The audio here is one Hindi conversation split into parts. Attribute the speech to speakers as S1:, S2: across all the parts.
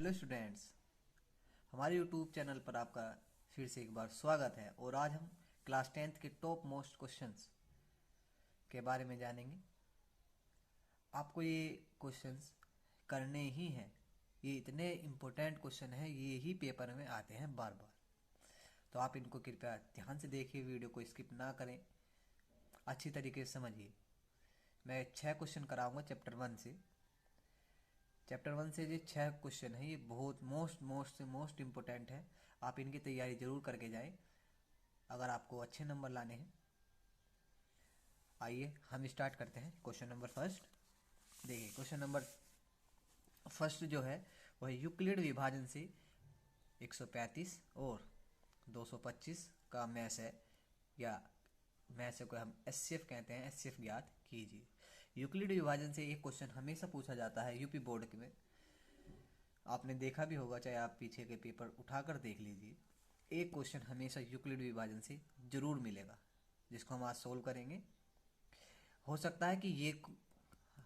S1: हेलो स्टूडेंट्स, हमारे यूट्यूब चैनल पर आपका फिर से एक बार स्वागत है। और आज हम क्लास 10th के टॉप मोस्ट क्वेश्चंस के बारे में जानेंगे। आपको ये क्वेश्चंस करने ही हैं। ये इतने इम्पोर्टेंट क्वेश्चन हैं, ये ही पेपर में आते हैं बार बार। तो आप इनको कृपया ध्यान से देखिए, वीडियो को स्किप ना करें, अच्छी तरीके से समझिए। मैं 6 क्वेश्चन कराऊंगा चैप्टर 1 से। चैप्टर 1 से जो 6 क्वेश्चन है ये बहुत मोस्ट इम्पोर्टेंट है। आप इनकी तैयारी जरूर करके जाएं अगर आपको अच्छे नंबर लाने हैं। आइए हम स्टार्ट करते हैं। क्वेश्चन नंबर फर्स्ट देखिए। क्वेश्चन नंबर फर्स्ट जो है वह यूक्लिड विभाजन से 135 और 225 का मैस है, या मैस को हम एचसीएफ कहते हैं। एचसीएफ ज्ञात कीजिए। यूक्लिड विभाजन से एक क्वेश्चन हमेशा पूछा जाता है यूपी बोर्ड में। आपने देखा भी होगा, चाहे आप पीछे के पेपर उठाकर देख लीजिए, एक क्वेश्चन हमेशा यूक्लिड विभाजन से जरूर मिलेगा, जिसको हम आज सोल्व करेंगे। हो सकता है कि ये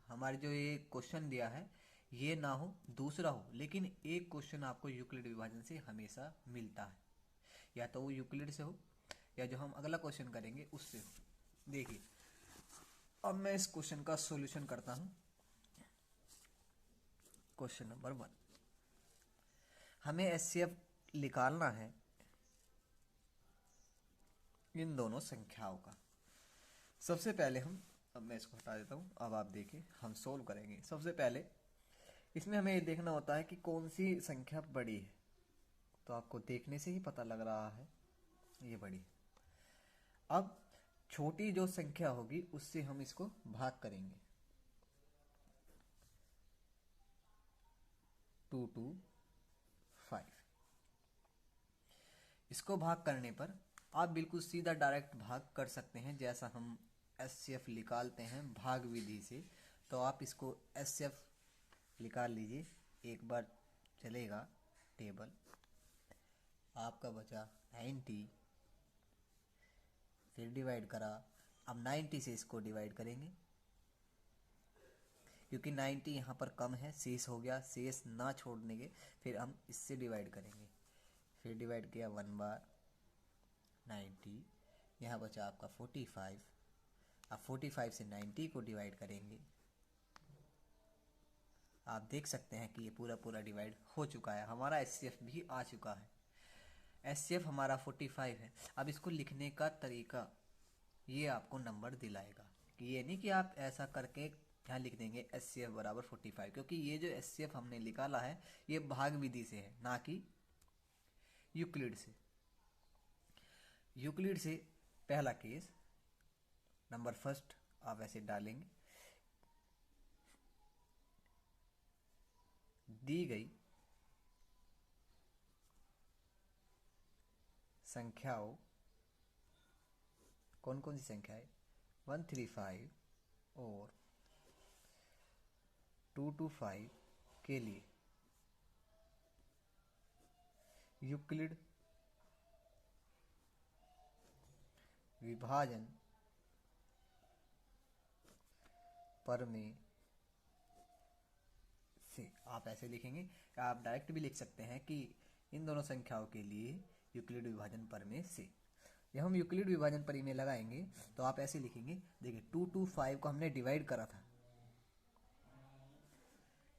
S1: हमारे जो ये क्वेश्चन दिया है ये ना हो, दूसरा हो, लेकिन एक क्वेश्चन आपको यूक्लिड विभाजन से हमेशा मिलता है। या तो वो यूक्लिड से हो, या जो हम अगला क्वेश्चन करेंगे उससे हो। देखिए, अब मैं इस क्वेश्चन का सॉल्यूशन करता हूं। क्वेश्चन नंबर 1, हमें एचसीएफ निकालना है इन दोनों संख्याओं का। सबसे पहले अब मैं इसको हटा देता हूँ। अब आप देखिए, हम सोल्व करेंगे। सबसे पहले इसमें हमें ये देखना होता है कि कौन सी संख्या बड़ी है। तो आपको देखने से ही पता लग रहा है ये बड़ी है। अब छोटी जो संख्या होगी उससे हम इसको भाग करेंगे। 2 2 5। इसको भाग करने पर आप बिल्कुल सीधा डायरेक्ट भाग कर सकते हैं, जैसा हम एचसीएफ निकालते हैं भाग विधि से। तो आप इसको एचसीएफ निकाल लीजिए, एक बार चलेगा टेबल। आपका बचा 90, फिर डिवाइड करा। अब 90 से इसको डिवाइड करेंगे, क्योंकि 90 यहाँ पर कम है, शेष हो गया। शेष ना छोड़ने के फिर हम इससे डिवाइड करेंगे। फिर डिवाइड किया 1 बार 90, यहाँ बचा आपका 45। अब 45 से 90 को डिवाइड करेंगे। आप देख सकते हैं कि ये पूरा पूरा डिवाइड हो चुका है, हमारा एचसीएफ भी आ चुका है। एचसीएफ हमारा 45 है। अब इसको लिखने का तरीका ये आपको नंबर दिलाएगा, कि ये नहीं कि आप ऐसा करके यहाँ लिख देंगे एचसीएफ बराबर 45, क्योंकि ये जो एचसीएफ हमने निकाला है ये भाग विधि से है, ना कि यूक्लिड से। यूक्लिड से पहला केस नंबर फर्स्ट आप ऐसे डालेंगे। दी गई संख्याओं, कौन कौन सी संख्या है, 135 और 225 के लिए यूक्लिड विभाजन प्रमेय से। आप ऐसे लिखेंगे, आप डायरेक्ट भी लिख सकते हैं कि इन दोनों संख्याओं के लिए यूक्लिड विभाजन प्रमेय से। जब हम यूक्लिड विभाजन प्रमेय लगाएंगे तो आप ऐसे लिखेंगे। देखिए, 225 को हमने डिवाइड करा था,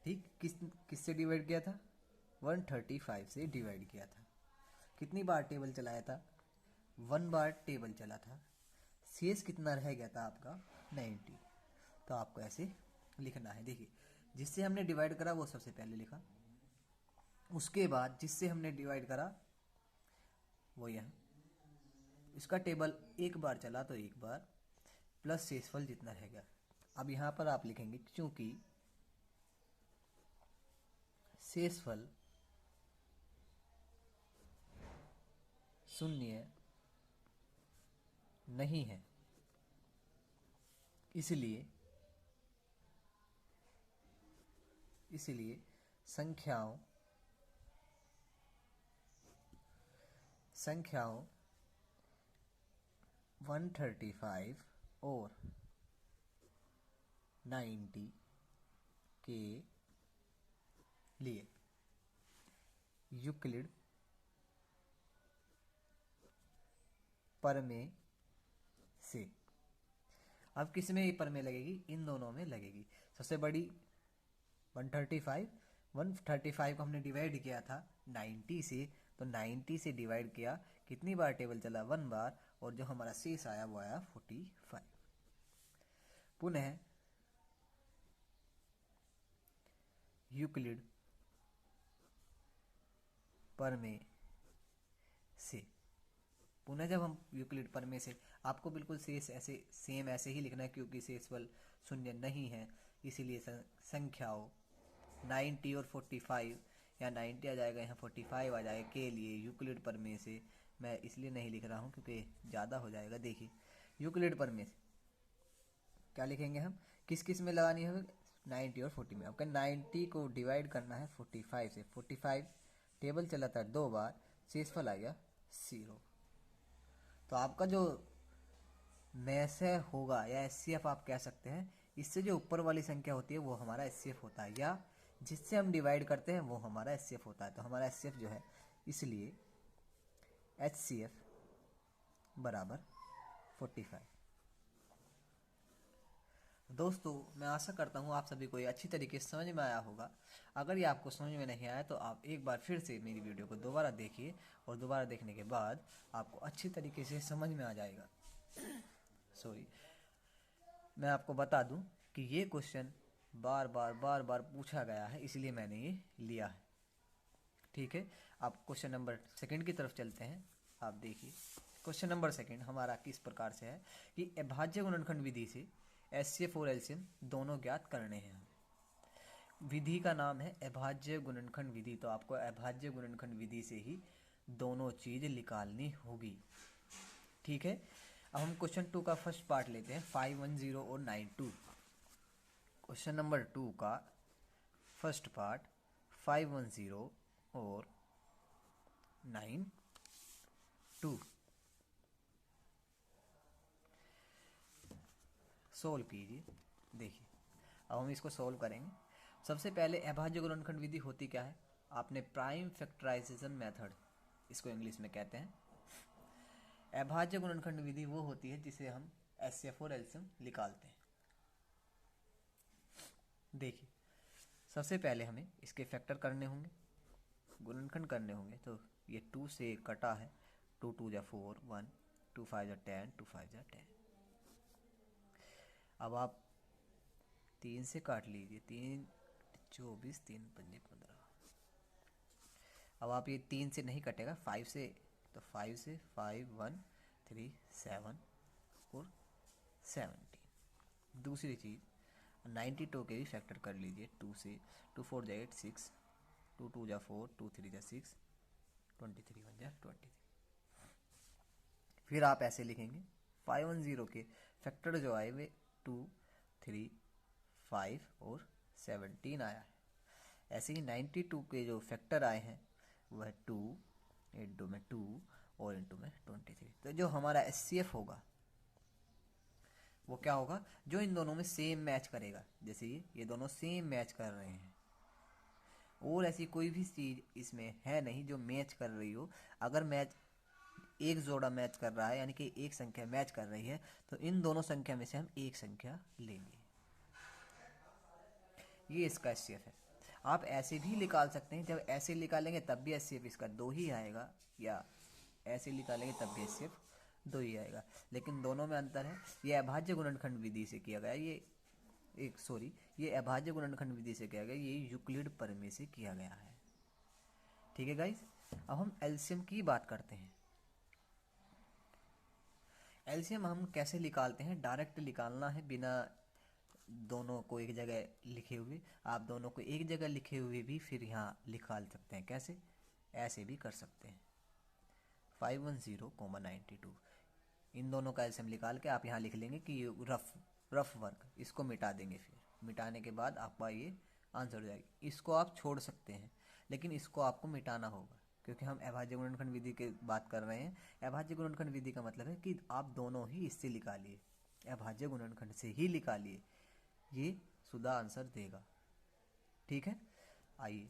S1: ठीक। किससे डिवाइड किया था? 135 से डिवाइड किया था। कितनी बार टेबल चलाया था? 1 बार टेबल चला था। शेष कितना रह गया था आपका? 90। तो आपको ऐसे लिखना है। देखिए, जिससे हमने डिवाइड करा वो सबसे पहले लिखा, उसके बाद जिससे हमने डिवाइड करा वो यहाँ। इसका टेबल एक बार चला तो एक बार, प्लस शेषफल जितना रह गया। अब यहाँ पर आप लिखेंगे, क्योंकि शेषफल शून्य नहीं है, इसलिए संख्याओं 135 और 90 के लिए यूक्लिड प्रमेय से। अब किस में प्रमेय लगेगी? इन दोनों में लगेगी। सबसे बड़ी 135, 135 को हमने डिवाइड किया था 90 से, तो 90 से डिवाइड किया, कितनी बार टेबल चला? 1 बार, और जो हमारा शेष आया वो आया 45। पुनः यूक्लिड प्रमेय से, पुनः जब हम यूक्लिड प्रमेय से, आपको बिल्कुल शेष ऐसे सेम ऐसे ही लिखना है क्योंकि शेषफल शून्य नहीं है, इसीलिए संख्याओं 90 और 45, या 90 आ जाएगा यहाँ 45 आ जाएगा के लिए यूक्लिड प्रमेय से। मैं इसलिए नहीं लिख रहा हूँ क्योंकि ज़्यादा हो जाएगा। देखिए यूक्लिड प्रमेय से क्या लिखेंगे हम, किस किस में लगानी है? 90 और 40 में। आपका 90 को डिवाइड करना है 45 से, 45 टेबल चलाता है 2 बार, शेषफल आ गया 0। तो आपका जो मैसे होगा या एचसीएफ आप कह सकते हैं, इससे जो ऊपर वाली संख्या होती है वो हमारा एचसीएफ होता है, या जिससे हम डिवाइड करते हैं वो हमारा एचसीएफ होता है। तो हमारा एचसीएफ जो है, इसलिए एचसीएफ बराबर 45। दोस्तों मैं आशा करता हूँ आप सभी को ये अच्छी तरीके से समझ में आया होगा। अगर ये आपको समझ में नहीं आया तो आप एक बार फिर से मेरी वीडियो को दोबारा देखिए, और दोबारा देखने के बाद आपको अच्छी तरीके से समझ में आ जाएगा। सॉरी, मैं आपको बता दूं कि ये क्वेश्चन बार बार पूछा गया है, इसलिए मैंने ये लिया है। ठीक है, आप क्वेश्चन नंबर सेकंड की तरफ चलते हैं। आप देखिए क्वेश्चन नंबर सेकंड हमारा किस प्रकार से है कि अभाज्य गुणनखंड विधि से एचसीएफ और एलसीएम दोनों ज्ञात करने हैं। विधि का नाम है अभाज्य गुणनखंड विधि, तो आपको अभाज्य गुणनखंड विधि से ही दोनों चीज निकालनी होगी। ठीक है, अब हम क्वेश्चन 2 का फर्स्ट पार्ट लेते हैं, 510 और 92। क्वेश्चन नंबर 2 का फर्स्ट पार्ट 510 और 92 सोल्व कीजिए। देखिए अब हम इसको सोल्व करेंगे। सबसे पहले अभाज्य गुणनखंड विधि होती क्या है? आपने प्राइम फैक्टराइजेशन मेथड इसको इंग्लिश में कहते हैं। अभाज्य गुणनखंड विधि वो होती है जिसे हम एचसीएफ और एलसीएम निकालते हैं। देखिए सबसे पहले हमें इसके फैक्टर करने होंगे, गुणनखंड करने होंगे। तो ये 2 से कटा है, 2 2 जा 4, 1 2 5 जा 10, 2 5 जा 10। अब आप 3 से काट लीजिए, 3 24, 3 5 15। अब आप ये 3 से नहीं कटेगा, 5 से, तो 5 से 5 1 3 7 और 17। दूसरी चीज़ 92 के भी फैक्टर कर लीजिए, 2 से, 2 4 जा 8 6, 2 2 जा 4, 2 3 जा 6, 23 1 जा 23। फिर आप ऐसे लिखेंगे 510 के फैक्टर जो आए वे 2 3 5 और 17 आया है। ऐसे ही 92 के जो फैक्टर आए हैं वह 2 इंटू में 2 और इंटू में 23। तो जो हमारा एचसीएफ होगा वो क्या होगा? जो इन दोनों में सेम मैच करेगा। जैसे ये दोनों सेम मैच कर रहे हैं, और ऐसी कोई भी चीज़ इसमें है नहीं जो मैच कर रही हो। अगर मैच एक जोड़ा मैच कर रहा है, यानी कि एक संख्या मैच कर रही है, तो इन दोनों संख्या में से हम एक संख्या लेंगे। ये इसका एचसीएफ है। आप ऐसे भी निकाल सकते हैं, जब ऐसे निकालेंगे तब भी एचसीएफ इसका 2 ही आएगा, या ऐसे निकालेंगे तब भी एचसीएफ 2 ही आएगा। लेकिन दोनों में अंतर है। ये अभाज्य गुणनखंड विधि से किया गया, ये अभाज्य गुणनखंड विधि से किया गया, ये यूक्लिड प्रमेय से किया गया है। ठीक है गाइस, अब हम एलसीएम की बात करते हैं। एलसीएम हम कैसे निकालते हैं? डायरेक्ट निकालना है, बिना दोनों को एक जगह लिखे हुए। आप दोनों को एक जगह लिखे हुए भी फिर यहाँ निकाल सकते हैं। कैसे? ऐसे भी कर सकते हैं। 510, 92, इन दोनों का एलसीएम निकाल के आप यहाँ लिख लेंगे कि ये रफ वर्क, इसको मिटा देंगे। फिर मिटाने के बाद आपका ये आंसर हो जाएगा। इसको आप छोड़ सकते हैं, लेकिन इसको आपको मिटाना होगा, क्योंकि हम अभाज्य गुणनखंड विधि की बात कर रहे हैं। अभाज्य गुणनखंड विधि का मतलब है कि आप दोनों ही इससे निकालिए, अभाज्य गुणनखंड से ही निकालिए, ये शुद्ध आंसर देगा। ठीक है, आइए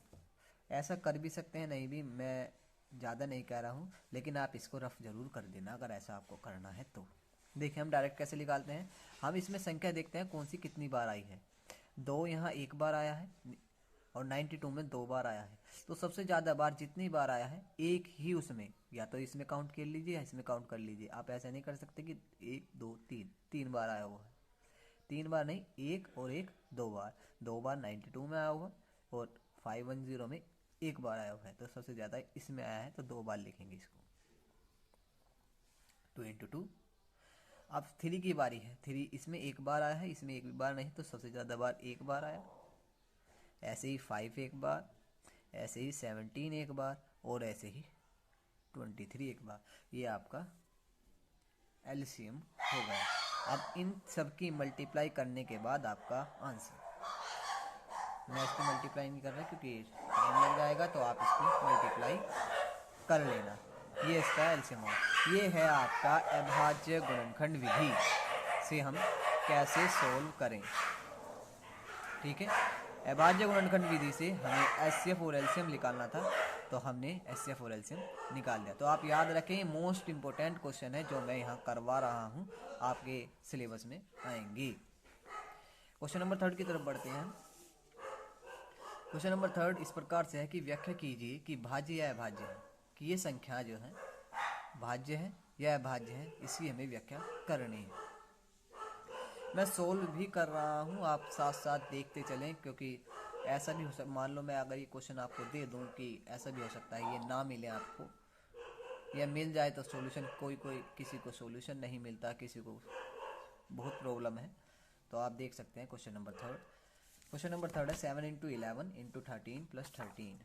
S1: ऐसा कर भी सकते हैं, नहीं भी, मैं ज़्यादा नहीं कह रहा हूँ, लेकिन आप इसको रफ ज़रूर कर देना अगर ऐसा आपको करना है तो। देखिए हम डायरेक्ट कैसे निकालते हैं, हम इसमें संख्या देखते हैं कौन सी कितनी बार आई है। 2 यहाँ एक बार आया है और 92 में 2 बार आया है, तो सबसे ज़्यादा बार जितनी बार आया है एक ही उसमें, या तो इसमें काउंट कर लीजिए या इसमें काउंट कर लीजिए। आप ऐसा नहीं कर सकते कि 1 2 3 3 बार आया हुआ है, 3 बार नहीं, एक और एक 2 बार, 2 बार 92 में आया हुआ और 510 में एक बार आया हुआ है, तो सबसे ज़्यादा इसमें आया है, तो 2 बार लिखेंगे इसको। 2 इंटू 2। अब 3 की बारी है, 3 इसमें एक बार आया है, इसमें एक बार नहीं, तो सबसे ज़्यादा बार एक बार आया। ऐसे ही 5 एक बार, ऐसे ही 17 एक बार, और ऐसे ही 23 एक बार। ये आपका एलसीएम हो गया। अब इन सब की मल्टीप्लाई करने के बाद आपका आंसर, मैं इसकी मल्टीप्लाई नहीं कर रहा क्योंकि टाइम लग जाएगा, तो आप इसकी मल्टीप्लाई कर लेना। ये इसका एलसीएम हो। ये है आपका अभाज्य गुणनखंड विधि से हम कैसे सोल्व करें। ठीक है, अभाज्य गुणनखंड विधि से हमें एचसीएफ और एलसीएम निकालना था, तो हमने एचसीएफ और एलसीएम निकाल दिया। तो आप याद रखें, मोस्ट इंपॉर्टेंट क्वेश्चन है जो मैं यहाँ करवा रहा हूँ, आपके सिलेबस में आएंगी। क्वेश्चन नंबर 3 की तरफ बढ़ते हैं। क्वेश्चन नंबर 3 इस प्रकार से है कि व्याख्या कीजिए कि भाज्य या अभाज्य है, कि ये संख्या जो है भाज्य है या अभाज्य है, इसकी हमें व्याख्या करनी है। मैं सोल्व भी कर रहा हूँ, आप साथ साथ देखते चलें, क्योंकि ऐसा भी हो सकता, मान लो मैं अगर ये क्वेश्चन आपको दे दूँ कि ऐसा भी हो सकता है ये ना मिले आपको, या मिल जाए तो सॉल्यूशन, कोई किसी को सॉल्यूशन नहीं मिलता, किसी को बहुत प्रॉब्लम है, तो आप देख सकते हैं क्वेश्चन नंबर 3। क्वेश्चन नंबर 3 है 7 into 11 into 13 plus 13।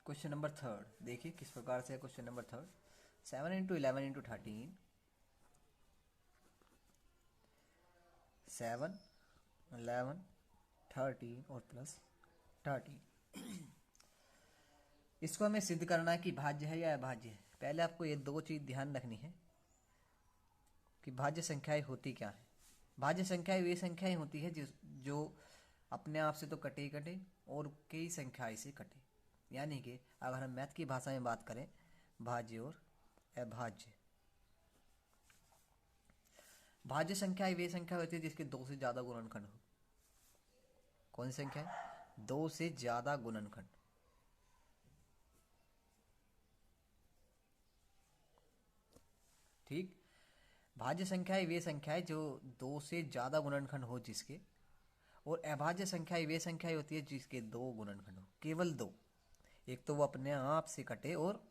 S1: Question number 3 देखिए किस प्रकार से है। क्वेश्चन नंबर 3, 7 इंटू 11 इंटू 13, 7 11 13 और प्लस 13। इसको हमें सिद्ध करना है कि भाज्य है या अभाज्य है। पहले आपको ये दो चीज़ ध्यान रखनी है कि भाज्य संख्याएं होती क्या है। भाज्य संख्याएं वे संख्याएं होती है जो अपने आप से तो कटे ही कटे और कई संख्याएं से कटे। यानी कि अगर हम मैथ की भाषा में बात करें, भाज्य और अभाज्य। भाज्य संख्याएं वे संख्या होती है जिसके 2 से ज़्यादा गुणनखंड हो। कौन सी संख्या है? 2 से ज़्यादा गुणनखंड। ठीक, भाज्य संख्याएं वे संख्याएं जो 2 से ज़्यादा गुणनखंड हो जिसके, और अभाज्य संख्याएं वे संख्याएं होती है जिसके 2 गुणनखंड हो, केवल 2। एक तो वो अपने आप से कटे और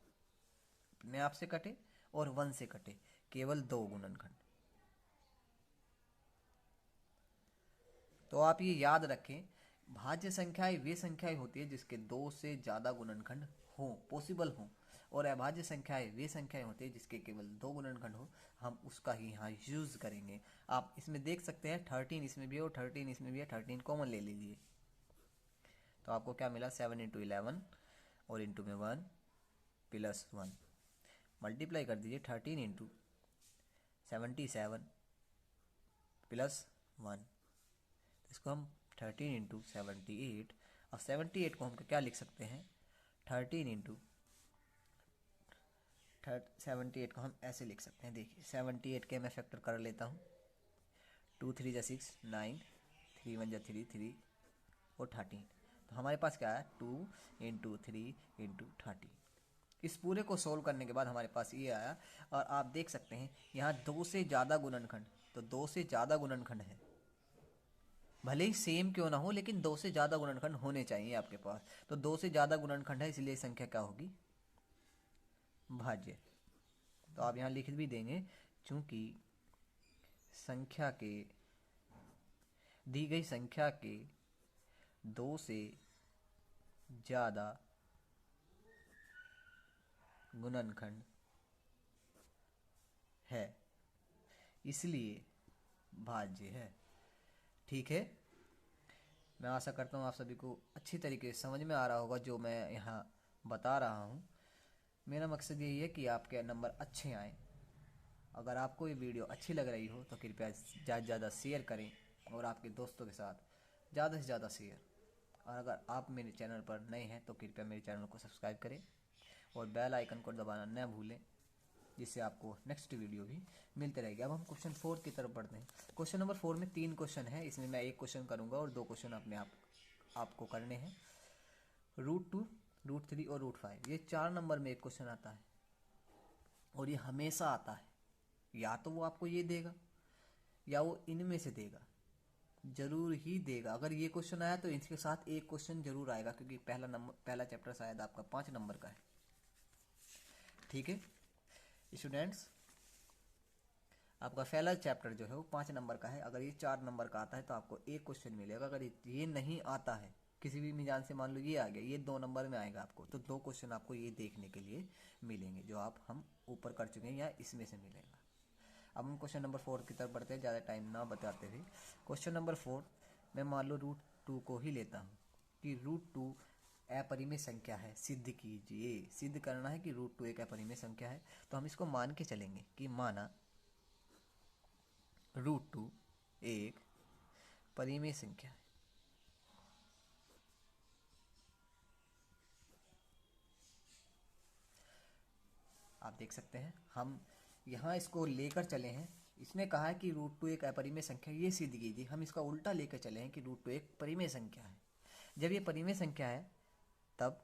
S1: 1 से कटे, केवल 2 गुणनखंड। तो आप ये याद रखें, भाज्य संख्याएं वे संख्याएं होती है जिसके 2 से ज़्यादा गुणनखंड हो, पॉसिबल हो, और अभाज्य संख्याएं वे संख्याएं होती है जिसके केवल 2 गुणनखंड हो। हम उसका ही यहाँ यूज़ करेंगे। आप इसमें देख सकते हैं 13 इसमें भी है और 13 इसमें भी है, 13 कॉमन ले लीजिए, तो आपको क्या मिला? 7 इंटू 11 और इंटू में 1 प्लस 1, मल्टीप्लाई कर दीजिए 13 इंटू 77 प्लस 1, इसको हम 13 इंटू 78। अब 78 को हम क्या लिख सकते हैं? 13 इंटू 78 को हम ऐसे लिख सकते हैं। देखिए 78 के मैं फैक्टर कर लेता हूँ। 2 3 जा 6 9, 3 1 जा 3 3 और 13। तो हमारे पास क्या है? 2 इंटू 3 इंटू 13। इस पूरे को सोल्व करने के बाद हमारे पास ये आया। और आप देख सकते हैं यहाँ 2 से ज़्यादा गुणनखंड, तो 2 से ज़्यादा गुणनखंड है, भले ही सेम क्यों ना हो, लेकिन 2 से ज़्यादा गुणनखंड होने चाहिए आपके पास। तो 2 से ज़्यादा गुणनखंड है, इसलिए संख्या क्या होगी? भाज्य। तो आप यहाँ लिख भी देंगे, चूंकि संख्या के, दी गई संख्या के 2 से ज़्यादा गुणनखंड है, इसलिए भाज्य है। ठीक है, मैं आशा करता हूँ आप सभी को अच्छी तरीके से समझ में आ रहा होगा जो मैं यहाँ बता रहा हूँ। मेरा मकसद यही है कि आपके नंबर अच्छे आएँ। अगर आपको ये वीडियो अच्छी लग रही हो तो कृपया ज़्यादा से ज़्यादा शेयर करें और आपके दोस्तों के साथ ज़्यादा से ज़्यादा शेयर। और अगर आप मेरे चैनल पर नए हैं तो कृपया मेरे चैनल को सब्सक्राइब करें और बेल आइकन को दबाना न भूलें, जिससे आपको नेक्स्ट वीडियो भी मिलते रहेगी। अब हम क्वेश्चन 4 की तरफ बढ़ते हैं। क्वेश्चन नंबर 4 में 3 क्वेश्चन है, इसमें मैं एक क्वेश्चन करूँगा और 2 क्वेश्चन अपने आपको करने हैं। √2, √3 और √5, ये 4 नंबर में एक क्वेश्चन आता है और ये हमेशा आता है। या तो वो आपको ये देगा या वो इनमें से देगा, जरूर ही देगा। अगर ये क्वेश्चन आया तो इसके साथ एक क्वेश्चन जरूर आएगा, क्योंकि पहला चैप्टर शायद आपका 5 नंबर का है। ठीक है स्टूडेंट्स, आपका पहला चैप्टर जो है वो 5 नंबर का है। अगर ये 4 नंबर का आता है तो आपको एक क्वेश्चन मिलेगा। अगर ये नहीं आता है किसी भी मिजान से, मान लो ये आ गया, ये 2 नंबर में आएगा आपको, तो 2 क्वेश्चन आपको ये देखने के लिए मिलेंगे जो हम ऊपर कर चुके हैं, या इसमें से मिलेगा। अब हम क्वेश्चन नंबर 4 की तरफ बढ़ते हैं, ज़्यादा टाइम ना बताते हुए। क्वेश्चन नंबर 4 मैं मान लो √2 को ही लेता हूँ कि √2 अपरिमेय संख्या है। सिद्ध कीजिए, सिद्ध करना है कि √2 एक अपरिमेय संख्या है। तो हम इसको मान के चलेंगे कि माना √2 एक परिमेय संख्या है। आप देख सकते हैं हम यहाँ इसको लेकर चले हैं। इसने कहा है कि √2 एक अपरिमेय संख्या, ये सिद्ध कीजिए। हम इसका उल्टा लेकर चले हैं कि √2 एक परिमेय संख्या है। जब ये परिमेय संख्या है तब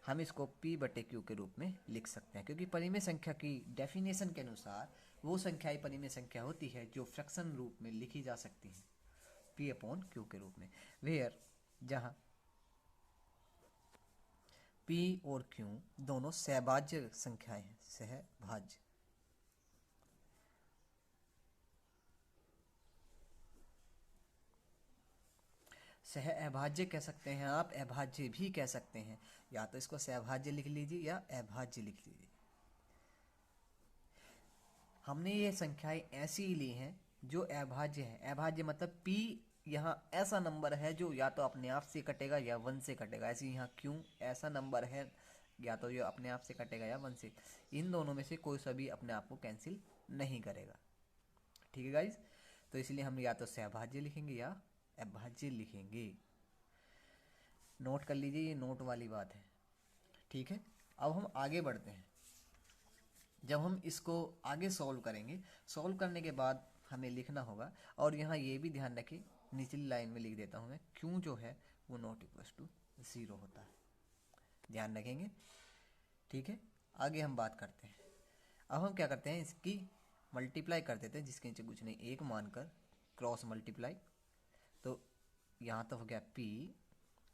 S1: हम इसको P/Q के रूप में लिख सकते हैं, क्योंकि परिमेय संख्या की डेफिनेशन के अनुसार वो संख्याएं परिमेय संख्या होती है जो फ्रैक्शन रूप में लिखी जा सकती है, P/Q के रूप में। वेयर जहाँ P और Q दोनों सहभाज्य संख्याएं हैं, सहभाज्य। अभाज्य कह सकते हैं आप, अभाज्य भी कह सकते हैं। या तो इसको सहभाज्य लिख लीजिए या अभाज्य लिख लीजिए। हमने ये संख्याएं ऐसी ली हैं जो अभाज्य है। अभाज्य मतलब P यहाँ ऐसा नंबर है जो या तो अपने आप से कटेगा या 1 से कटेगा। ऐसे यहाँ Q ऐसा नंबर है, या तो ये अपने आप से कटेगा या 1 से। इन दोनों में से कोई सा भी अपने आप को कैंसिल नहीं करेगा। ठीक है गाइज, तो इसलिए हम या तो सहभाज्य लिखेंगे या अभाज्य लिखेंगे। नोट कर लीजिए, ये नोट वाली बात है। ठीक है, अब हम आगे बढ़ते हैं। जब हम इसको आगे सॉल्व करेंगे, सॉल्व करने के बाद हमें लिखना होगा, और यहाँ ये भी ध्यान रखें, निचली लाइन में लिख देता हूँ मैं, क्यों जो है वो ≠0 होता है। ध्यान रखेंगे। ठीक है, आगे हम बात करते हैं। अब हम क्या करते हैं, इसकी मल्टीप्लाई कर देते हैं, जिसके नीचे कुछ नहीं, एक मानकर क्रॉस मल्टीप्लाई। तो यहाँ तो हो गया P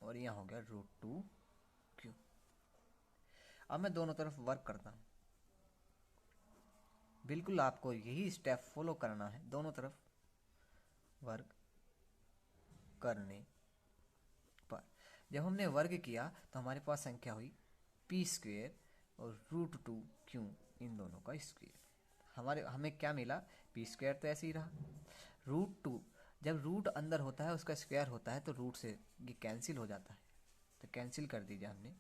S1: और यहाँ हो गया √2Q। अब मैं दोनों तरफ वर्क करता हूँ। बिल्कुल आपको यही स्टेप फॉलो करना है, दोनों तरफ वर्क करने पर। जब हमने वर्ग किया तो हमारे पास संख्या हुई P² और √2Q, इन दोनों का स्क्वायर। हमें क्या मिला, P² तो ऐसे ही रहा। √2, जब रूट अंदर होता है उसका स्क्वायर होता है तो रूट से ये कैंसिल हो जाता है, तो कैंसिल कर दीजिए हमने।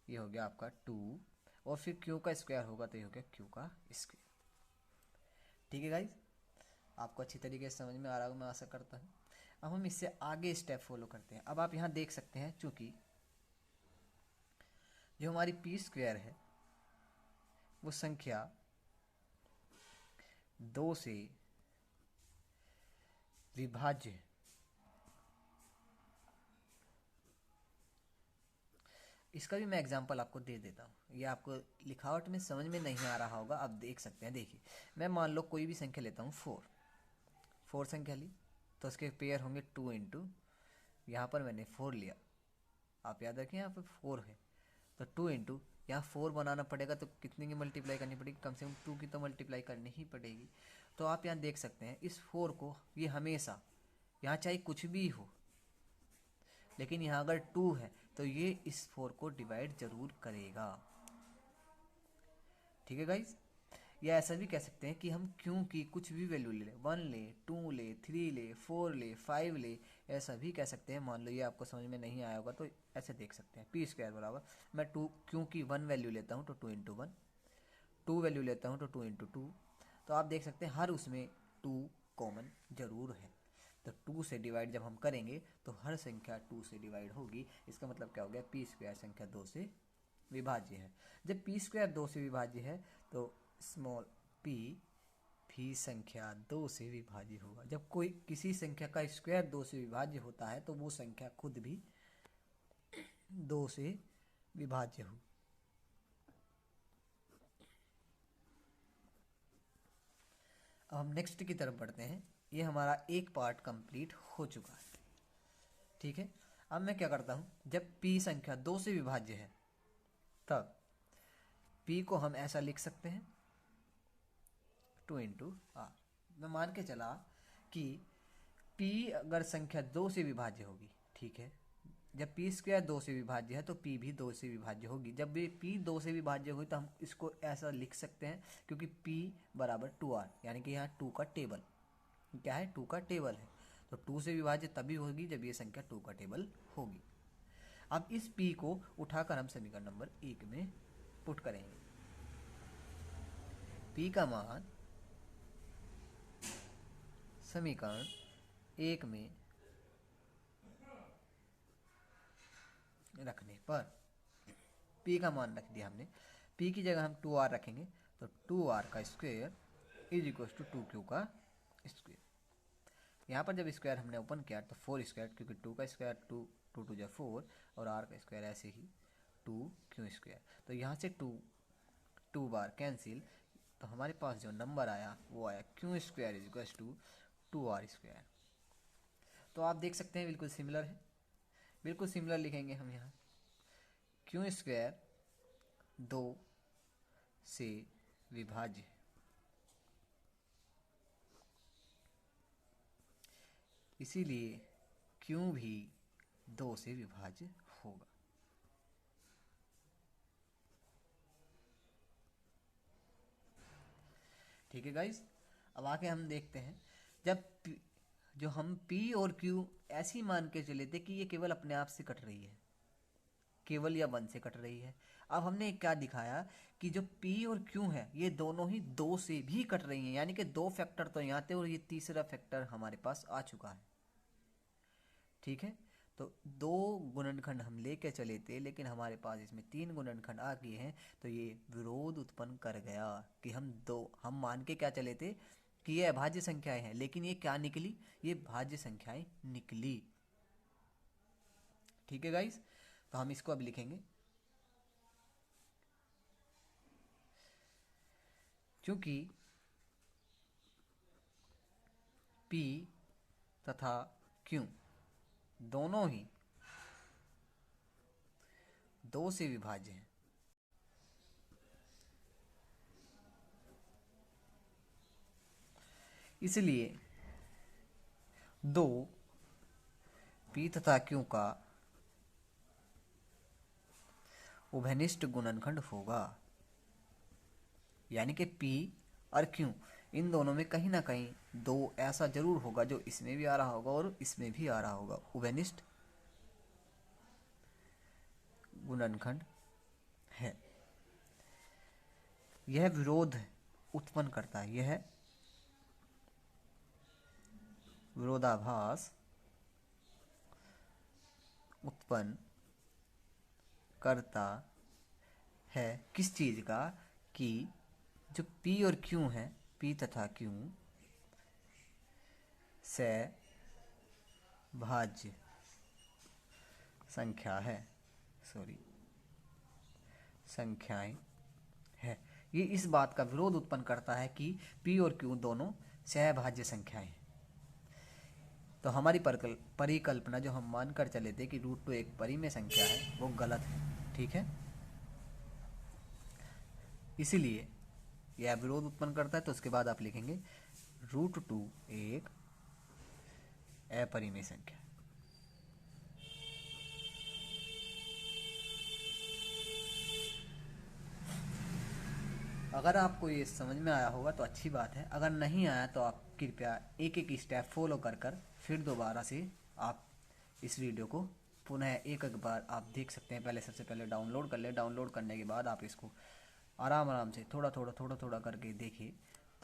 S1: ये हो गया आपका 2, और फिर Q का स्क्वायर होगा तो ये हो गया Q का स्क्वायर। ठीक है गाइज, आपको अच्छी तरीके से समझ में आ रहा होगा, मैं आशा करता हूँ। अब हम इससे आगे स्टेप फॉलो करते हैं। अब आप यहाँ देख सकते हैं, चूंकि जो हमारी P² है वो संख्या 2 से विभाज्य है। इसका भी मैं एग्जांपल आपको दे देता हूँ। ये आपको लिखावट में समझ में नहीं आ रहा होगा, आप देख सकते हैं। देखिए, मैं मान लो कोई भी संख्या लेता हूँ 4 संख्या ली, तो उसके पेयर होंगे 2 इंटू, यहाँ पर मैंने 4 लिया, आप याद रखें यहाँ पर 4 है, तो 2 इंटू, यहाँ 4 बनाना पड़ेगा तो कितने की मल्टीप्लाई करनी पड़ेगी, कम से कम 2 की तो मल्टीप्लाई करनी ही पड़ेगी। तो आप यहाँ देख सकते हैं इस 4 को, ये हमेशा यहाँ चाहे कुछ भी हो, लेकिन यहाँ अगर 2 है तो ये इस 4 को डिवाइड जरूर करेगा। ठीक है गाइज, या ऐसा भी कह सकते हैं कि हम क्यों की कुछ भी वैल्यू ले लें, 1 ले, 2 ले, 3 ले, 4 ले, 5 ले, ऐसा भी कह सकते हैं। मान लो ये आपको समझ में नहीं आया होगा तो ऐसे देख सकते हैं, P² बराबर, मैं 2 क्योंकि 1 वैल्यू लेता हूँ तो 2 इंटू 1, 2 वैल्यू लेता हूँ तो 2 इंटू 2। तो आप देख सकते हैं हर उसमें 2 कॉमन जरूर है। तो 2 से डिवाइड जब हम करेंगे तो हर संख्या 2 से डिवाइड होगी। इसका मतलब क्या हो गया, पी स्क्वायर संख्या 2 से विभाज्य है। जब पी स्क्वायर 2 से विभाज्य है तो स्मॉल पी भी संख्या 2 से विभाज्य होगा। जब कोई किसी संख्या का स्क्वायर 2 से विभाज्य होता है तो वो संख्या खुद भी 2 से विभाज्य हो। अब हम नेक्स्ट की तरफ बढ़ते हैं। ये हमारा एक पार्ट कंप्लीट हो चुका है, ठीक है। अब मैं क्या करता हूँ, जब p संख्या 2 से विभाज्य है तब p को हम ऐसा लिख सकते हैं 2 इंटू आर। मैं मान के चला कि p अगर संख्या 2 से विभाज्य होगी, ठीक है, जब पी स्क्वायर 2 से विभाज्य है तो p भी 2 से विभाज्य होगी। जब भी p 2 से विभाज्य होगी तो हम इसको ऐसा लिख सकते हैं, क्योंकि p बराबर 2r, यानी कि यहाँ 2 का टेबल क्या है, 2 का टेबल है। तो 2 से विभाज्य तभी होगी जब ये संख्या 2 का टेबल होगी। अब इस p को उठाकर हम समीकरण नंबर 1 में पुट करेंगे। p का मान समीकरण 1 में रखने पर p का मान रख दिया हमने, p की जगह हम 2r रखेंगे तो 2r का square is equal to 2q का स्क्वायर। यहाँ पर जब स्क्वायर हमने ओपन किया तो 4 स्क्वायर, क्योंकि 2 का स्क्वायर 2 2 जा 4 और r का स्क्वायर ऐसे ही 2q स्क्वायर। तो यहाँ से 2 बार कैंसिल, तो हमारे पास जो नंबर आया वो आया q square is equal to 2r square. तो आप देख सकते हैं बिल्कुल सिमिलर है, बिल्कुल सिमिलर लिखेंगे हम यहाँ q स्क्वायर 2 से विभाज्य, इसीलिए q भी 2 से विभाज्य होगा। ठीक है गाइस, अब आके हम देखते हैं जब जो हम p और q ऐसी मान के चले थे कि ये केवल अपने आप से कट रही है, केवल या 1 से कट रही है। अब हमने क्या दिखाया कि जो p और q है ये दोनों ही 2 से भी कट रही हैं, यानी कि 2 फैक्टर तो यहाँ थे और ये तीसरा फैक्टर हमारे पास आ चुका है, ठीक है। तो 2 गुणनखंड हम लेके चले थे, लेकिन हमारे पास इसमें 3 गुणनखंड आ गए हैं, तो ये विरोध उत्पन्न कर गया कि हम मान के क्या चले थे कि ये अभाज्य संख्याएं हैं, लेकिन ये क्या निकली, ये भाज्य संख्याएं निकली। ठीक है गाइस, तो हम इसको अब लिखेंगे, क्योंकि p तथा q दोनों ही 2 से विभाज्य हैं, इसलिए 2 p तथा q का उभयनिष्ठ गुणनखंड होगा। यानी कि p और q इन दोनों में कहीं ना कहीं 2 ऐसा जरूर होगा जो इसमें भी आ रहा होगा और इसमें भी आ रहा होगा, उभयनिष्ठ गुणनखंड है। यह विरोध उत्पन्न करता है, यह विरोधाभास उत्पन्न करता है किस चीज का, कि जो p और q है, p तथा q से भाज्य संख्या है, संख्याएं है। ये इस बात का विरोध उत्पन्न करता है कि p और q दोनों सहभाज्य संख्याएं हैं। तो हमारी परिकल्पना जो हम मानकर चले थे कि √2 एक परिमेय संख्या है, वो गलत है, ठीक है। इसीलिए यह विरोध उत्पन्न करता है। तो उसके बाद आप लिखेंगे √2 एक अपरिमेय संख्या। अगर आपको ये समझ में आया होगा तो अच्छी बात है, अगर नहीं आया तो आप कृपया एक एक स्टेप फॉलो कर फिर दोबारा से आप इस वीडियो को पुनः एक बार आप देख सकते हैं। पहले सबसे पहले डाउनलोड कर ले, डाउनलोड करने के बाद आप इसको आराम से थोड़ा थोड़ा करके देखिए,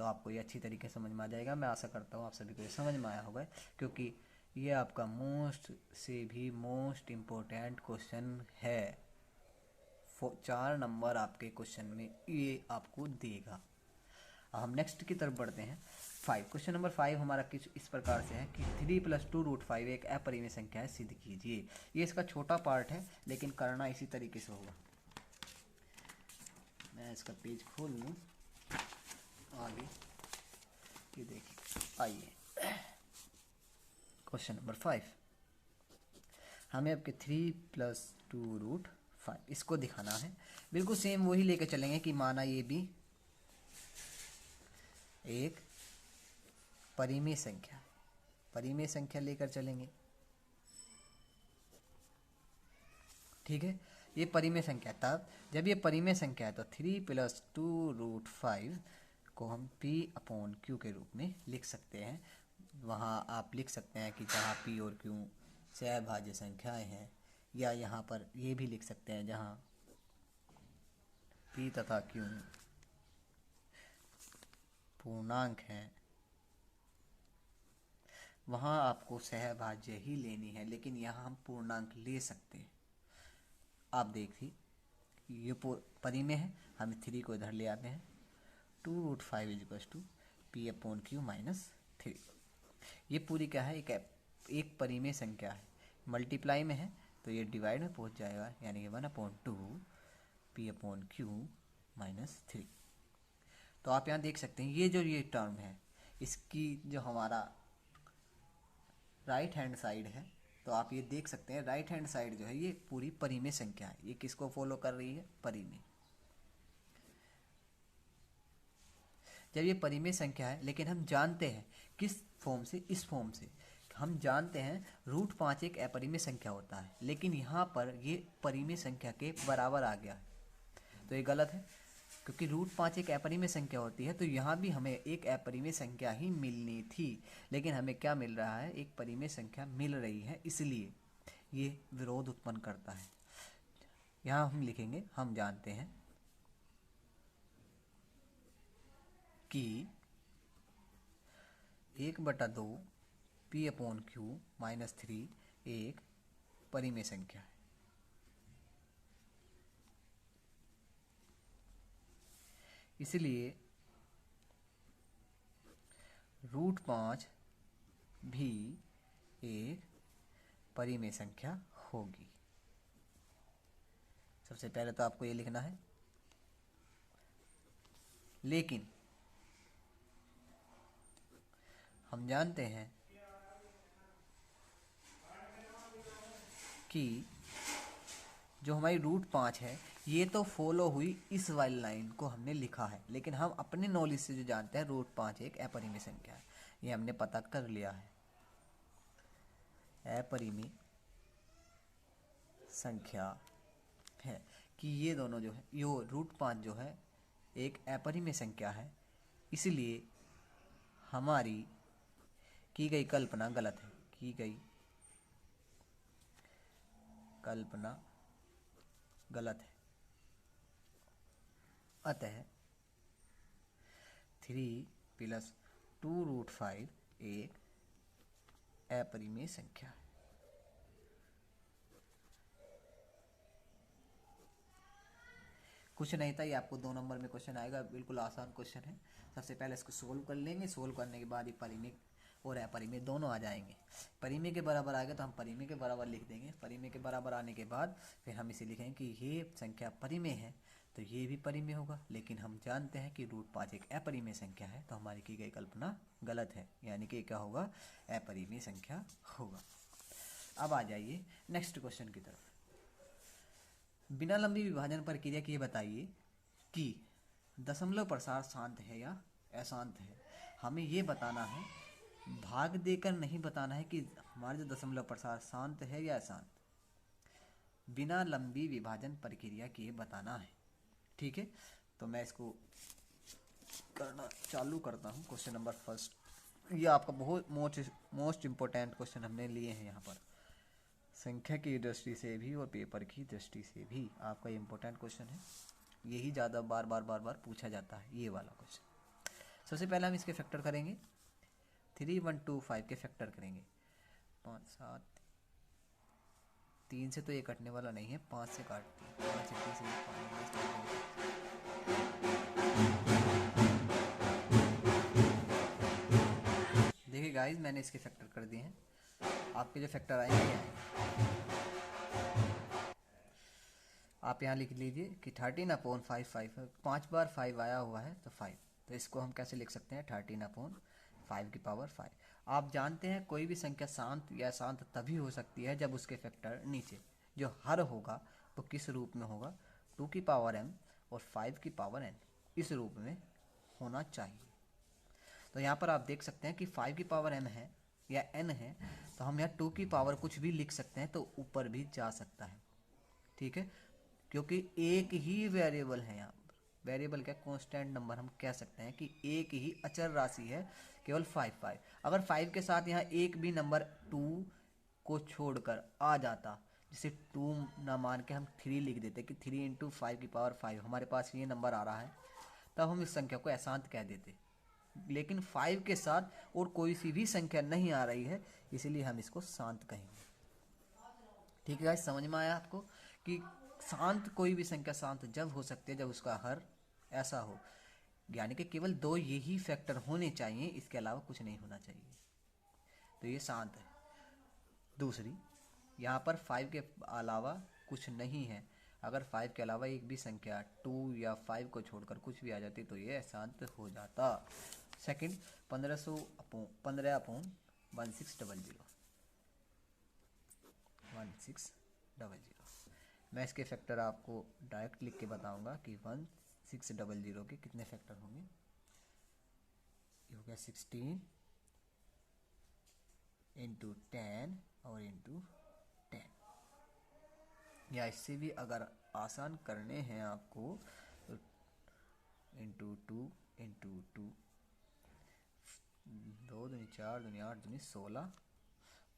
S1: तो आपको ये अच्छी तरीके से समझ में आ जाएगा। मैं आशा करता हूँ आप सभी को ये समझ में आया होगा, क्योंकि ये आपका मोस्ट से भी मोस्ट इम्पोर्टेंट क्वेश्चन है। 4 नंबर आपके क्वेश्चन में ये आपको देगा। अब हम नेक्स्ट की तरफ बढ़ते हैं। 5 क्वेश्चन नंबर 5 हमारा कुछ इस प्रकार से है कि 3 + 2√5 एक अपरिमेय संख्या है, सिद्ध कीजिए। ये इसका छोटा पार्ट है, लेकिन करना इसी तरीके से होगा। मैं इसका पेज खोल लूँ आगे, ये देखिए। आइए क्वेश्चन नंबर 5, हमें आपके 3 + 2√5 इसको दिखाना है। बिल्कुल सेम वही लेकर चलेंगे कि माना ये भी एक परिमेय संख्या है, परिमेय संख्या लेकर चलेंगे। ठीक है, ये परिमेय संख्या, तब जब ये परिमेय संख्या है तो 3 + 2√5 को हम P/Q के रूप में लिख सकते हैं। वहाँ आप लिख सकते हैं कि जहाँ P और Q सहभाज्य संख्याएं हैं, या यहाँ पर ये भी लिख सकते हैं जहाँ P तथा Q पूर्णांक हैं, वहाँ आपको सहभाज्य ही लेनी है, लेकिन यहाँ हम पूर्णांक ले सकते हैं। आप देखिए ये परिमेय है, हम 3 को इधर ले आते हैं। 2√5 = P/Q - 3। ये पूरी क्या है, एक परिमेय संख्या है, मल्टीप्लाई में है तो ये डिवाइड में पहुंच जाएगा, यानी कि 1/2 P/Q - 3। तो आप यहाँ देख सकते हैं ये टर्म है, इसकी जो हमारा राइट हैंड साइड है, तो आप ये देख सकते हैं राइट हैंड साइड जो है ये पूरी परिमेय संख्या है। ये किसको फॉलो कर रही है, परिमेय। जब ये परिमेय संख्या है, लेकिन हम जानते हैं किस फॉर्म से, इस फॉर्म से हम जानते हैं √5 एक अपरिमेय संख्या होता है, लेकिन यहाँ पर ये परिमेय संख्या के बराबर आ गया है, तो ये गलत है। क्योंकि √5 एक अपरिमेय संख्या होती है, तो यहाँ भी हमें एक अपरिमेय संख्या ही मिलनी थी, लेकिन हमें क्या मिल रहा है, एक परिमेय संख्या मिल रही है, इसलिए ये विरोध उत्पन्न करता है। यहाँ हम लिखेंगे, हम जानते हैं कि 1/2 P/Q - 3 एक परिमेय संख्या है। इसलिए √5 भी एक परिमेय संख्या होगी। सबसे पहले तो आपको ये लिखना है, लेकिन हम जानते हैं कि जो हमारी √5 है ये तो फॉलो हुई इस वाली लाइन को हमने लिखा है, लेकिन हम अपने नॉलेज से जो जानते हैं √5 एक अपरिमेय संख्या है, ये हमने पता कर लिया है। अपरिमेय संख्या है कि ये दोनों जो है, यो √5 जो है एक अपरिमेय संख्या है, इसलिए हमारी की गई कल्पना गलत है, की गई कल्पना गलत है। अतः 3 + 2√5 एक अपरिमेय संख्या है। कुछ नहीं था, ये आपको 2 नंबर में क्वेश्चन आएगा, बिल्कुल आसान क्वेश्चन है। सबसे पहले इसको सोल्व कर लेंगे, सोल्व करने के बाद ये परिमेय और अपरिमेय दोनों आ जाएंगे। परिमेय के बराबर आ गए तो हम परिमेय के बराबर लिख देंगे। परिमेय के बराबर आने के बाद फिर हम इसे लिखेंगे कि ये संख्या परिमेय है, तो ये भी परिमेय होगा, लेकिन हम जानते हैं कि √5 एक अपरिमेय संख्या है, तो हमारी की गई कल्पना गलत है, यानी कि क्या होगा, अपरिमेय संख्या होगा। अब आ जाइए नेक्स्ट क्वेश्चन की तरफ। बिना लंबी विभाजन प्रक्रिया की ये बताइए कि दशमलव प्रसार शांत है या अशांत है। हमें ये बताना है, भाग देकर नहीं बताना है कि हमारा जो दशमलव प्रसार शांत है या अशांत। बिना लंबी विभाजन प्रक्रिया के बताना है। ठीक है, तो मैं इसको करना चालू करता हूँ। क्वेश्चन नंबर 1, ये आपका बहुत मोस्ट इम्पोर्टेंट क्वेश्चन हमने लिए हैं यहाँ पर, संख्या की दृष्टि से भी और पेपर की दृष्टि से भी आपका इम्पोर्टेंट क्वेश्चन है। यही ज़्यादा बार बार पूछा जाता है, ये वाला क्वेश्चन। सबसे पहले हम इसके फैक्टर करेंगे, 3125 के फैक्टर करेंगे। 5 7, 3 से तो ये कटने वाला नहीं है, 5 से काटते हैं, 5 से 3 से 5। देखिए गाइस, मैंने इसके फैक्टर कर दिए हैं। आपके जो फैक्टर आएंगे ये आएंगे। आप यहाँ लिख लीजिए कि 13/5 5 बार 5 आया हुआ है तो 5, तो इसको हम कैसे लिख सकते हैं, 13/5 आप जानते हैं कोई भी संख्या शांत या शांत तभी हो सकती है जब उसके फैक्टर नीचे जो हर होगा वो किस रूप में होगा, 2m और 5n इस रूप में होना चाहिए। तो यहाँ पर आप देख सकते हैं कि 5m है या n है, तो हम यहाँ 2 की पावर कुछ भी लिख सकते हैं तो ऊपर भी जा सकता है, ठीक है, क्योंकि एक ही वेरिएबल है। यहाँ पर वेरिएबल क्या, कांस्टेंट नंबर हम कह सकते हैं कि एक ही अचर राशि है, केवल 5। अगर 5 के साथ यहाँ एक भी नंबर 2 को छोड़कर आ जाता, जिसे 2 ना मान के हम 3 लिख देते कि 3 × 5 हमारे पास ये नंबर आ रहा है, तब हम इस संख्या को अशांत कह देते। लेकिन 5 के साथ और कोई सी भी संख्या नहीं आ रही है, इसीलिए हम इसको शांत कहेंगे। ठीक है गाइस, समझ में आया आपको कि शांत कोई भी संख्या शांत जब हो सकती है जब उसका हर ऐसा हो, यानी कि केवल 2 यही फैक्टर होने चाहिए, इसके अलावा कुछ नहीं होना चाहिए, तो ये शांत है। दूसरी, यहाँ पर 5 के अलावा कुछ नहीं है, अगर 5 के अलावा एक भी संख्या 2 या 5 को छोड़कर कुछ भी आ जाती तो ये अशांत हो जाता। सेकंड, 1500/1600 मैं इसके फैक्टर आपको डायरेक्ट लिख के बताऊंगा कि 1600 के कितने फैक्टर होंगे। ये हो गया 16 × 10 और × 10, या इससे भी अगर आसान करने हैं आपको तो × 2 × 2, 2 दूनी 4 दूनी 8 दूनी 16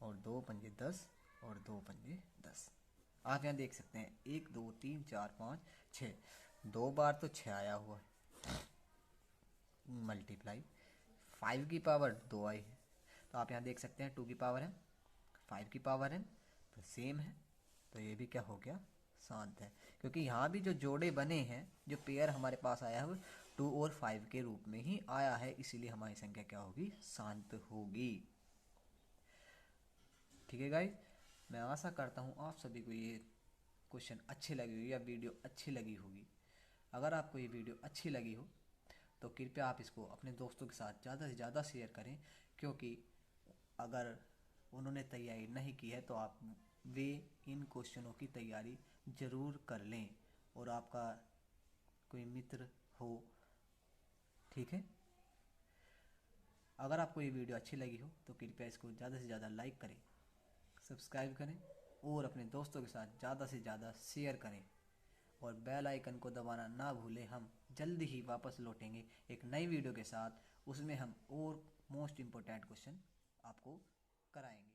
S1: और 2 पंजे 10 और 2 पंजे 10। आप यहाँ देख सकते हैं 1 2 3 4 5 6, 2 बार तो 6 आया हुआ है, मल्टीप्लाई 5 की पावर 2 आई है, तो आप यहाँ देख सकते हैं 2 की पावर है, 5 की पावर है, तो सेम है, तो ये भी क्या हो गया, शांत है, क्योंकि यहाँ भी जो जोड़े बने हैं, जो पेयर हमारे पास आया है 2 और 5 के रूप में ही आया है, इसीलिए हमारी संख्या क्या होगी, शांत होगी। ठीक है गाइस, मैं आशा करता हूँ आप सभी को ये क्वेश्चन अच्छे लगे होगी या वीडियो अच्छी लगी होगी। अगर आपको ये वीडियो अच्छी लगी हो तो कृपया आप इसको अपने दोस्तों के साथ ज़्यादा से ज़्यादा शेयर करें, क्योंकि अगर उन्होंने तैयारी नहीं की है तो वे इन क्वेश्चनों की तैयारी ज़रूर कर लें, और आपका कोई मित्र हो, ठीक है। अगर आपको ये वीडियो अच्छी लगी हो तो कृपया इसको ज़्यादा से ज़्यादा लाइक करें, सब्सक्राइब करें और अपने दोस्तों के साथ ज़्यादा से ज़्यादा शेयर करें, और बेल आइकन को दबाना ना भूलें। हम जल्दी ही वापस लौटेंगे एक नई वीडियो के साथ, उसमें हम और मोस्ट इम्पोर्टेंट क्वेश्चन आपको कराएंगे।